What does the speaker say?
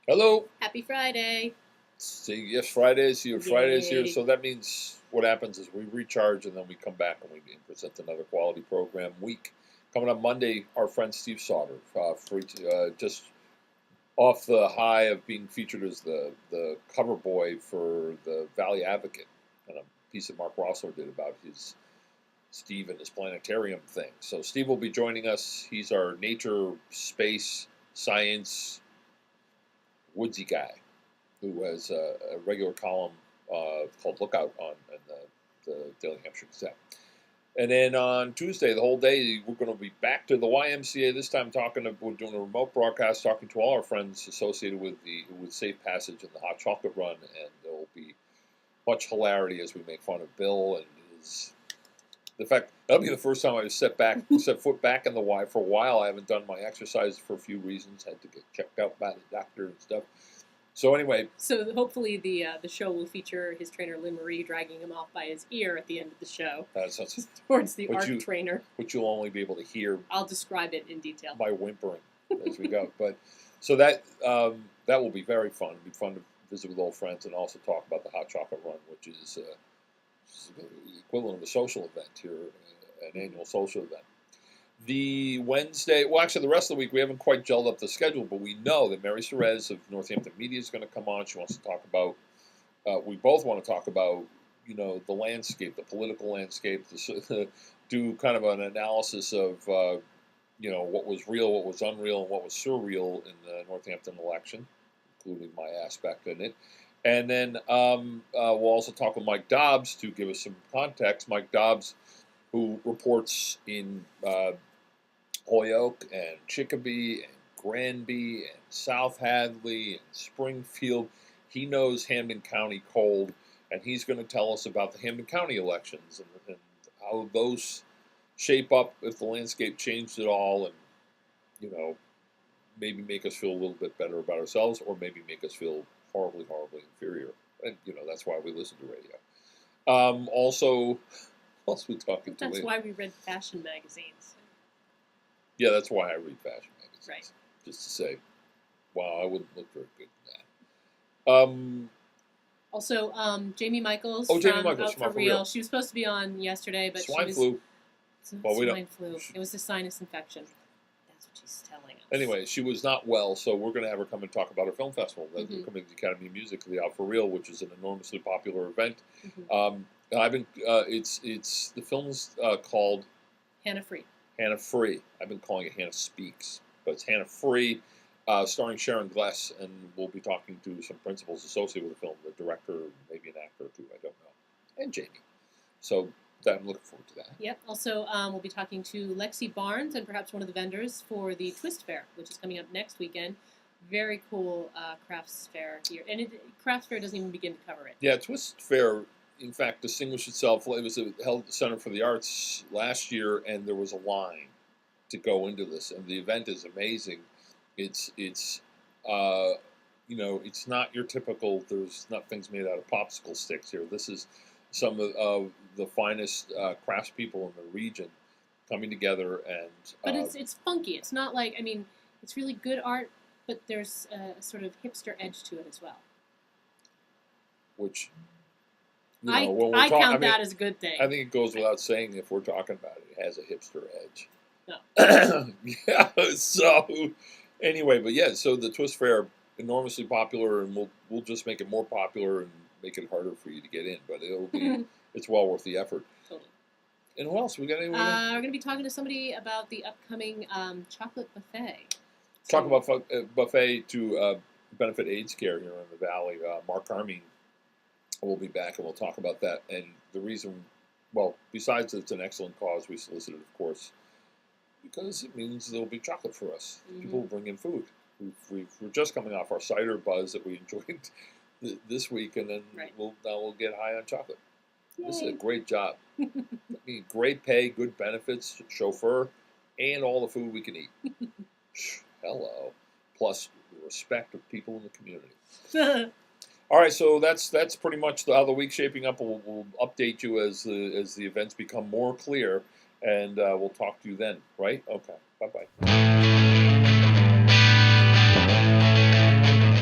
Hello. Happy Friday. See, yes, Friday's here. Friday's here. Yay. So that means what happens is we recharge and then we come back and we present another quality program week. Coming up Monday, our friend Steve Sauter, just off the high of being featured as the cover boy for the Valley Advocate, and a piece that Mark Rossler did about his Steve and his planetarium thing. So Steve will be joining us. He's our nature, space, science, woodsy guy who has a regular column called Lookout on in the Daily Hampshire Gazette. And then on Tuesday, the whole day, we're going to be back to the YMCA. This time, we're doing a remote broadcast, talking to all our friends associated with Safe Passage and the Hot Chocolate Run, and there will be much hilarity as we make fun of Bill and his. The fact that'll be the first time I set foot back in the Y for a while. I haven't done my exercise for a few reasons. Had to get checked out by the doctor and stuff. So anyway, so hopefully the show will feature his trainer Lynn Marie dragging him off by his ear at the end of the show. Towards the ARC trainer, which you'll only be able to hear. I'll describe it in detail by whimpering as we go. But so that will be very fun. It'll be fun to visit with old friends and also talk about the Hot Chocolate Run, which is the equivalent of a social event here, an annual social event. The Wednesday, well, actually, the rest of the week, we haven't quite gelled up the schedule, but we know that Mary Cerez of Northampton Media is going to come on. She wants to talk about, we both want to talk about, the landscape, the political landscape, do kind of an analysis of, what was real, what was unreal, and what was surreal in the Northampton election, including my aspect in it. And then we'll also talk with Mike Dobbs to give us some context. Mike Dobbs, who reports in Holyoke and Chicopee and Granby and South Hadley and Springfield. He knows Hampden County cold, and he's going to tell us about the Hampden County elections and how those shape up, if the landscape changed at all, and, maybe make us feel a little bit better about ourselves, or maybe make us feel horribly, horribly inferior. And, that's why we listen to radio. Also, what else we talking to? That's why we read fashion magazines. Yeah, that's why I read fashion magazines. Right. Just to say, wow, I wouldn't look very good in that. Also, Jamie Michaels. Jamie Michaels from Out for Real. She was supposed to be on yesterday, but swine flu. Swine flu. It was a sinus infection. That's what she's telling us. Anyway, she was not well, so we're going to have her come and talk about her film festival, the coming to the Academy of Music, the Out for Real, which is an enormously popular event. I've been. It's the film's called Hannah Free. Hannah Free. I've been calling it Hannah Speaks, but it's Hannah Free, starring Sharon Gless, and we'll be talking to some principals associated with the film, the director, maybe an actor or two, I don't know, and Jamie. So I'm looking forward to that. Yep. Also, we'll be talking to Lexi Barnes and perhaps one of the vendors for the Twist Fair, which is coming up next weekend. Very cool crafts fair here, and crafts fair doesn't even begin to cover it. Yeah, Twist Fair, in fact, distinguished itself. It was held at the Center for the Arts last year, and there was a line to go into this. And the event is amazing. It's not your typical. There's not things made out of popsicle sticks here. This is some of the finest craftspeople in the region coming together, and but it's funky. It's not like it's really good art, but there's a sort of hipster edge to it as well. Which. I count that as a good thing. I think it goes without saying if we're talking about it. It has a hipster edge. No. Yeah, so anyway, but yeah, so the Twist Fair, enormously popular, and we'll just make it more popular and make it harder for you to get in, but it'll be it's well worth the effort. Totally. And who else? We got anyone? We're going to be talking to somebody about the upcoming chocolate buffet. Talk about buffet to benefit AIDS care here in the Valley. Mark Carmine will be back, and we'll talk about that. And the reason, well, besides it's an excellent cause, we solicited, of course, because it means there'll be chocolate for us. People will bring in food. We're just coming off our cider buzz that we enjoyed this week, and then we'll get high on chocolate. Yay. This is a great job. Great pay, good benefits, chauffeur, and all the food we can eat. Hello. Plus the respect of people in the community. All right, so that's pretty much how the week's shaping up. We'll update you as the events become more clear, and we'll talk to you then, right? Okay, bye-bye.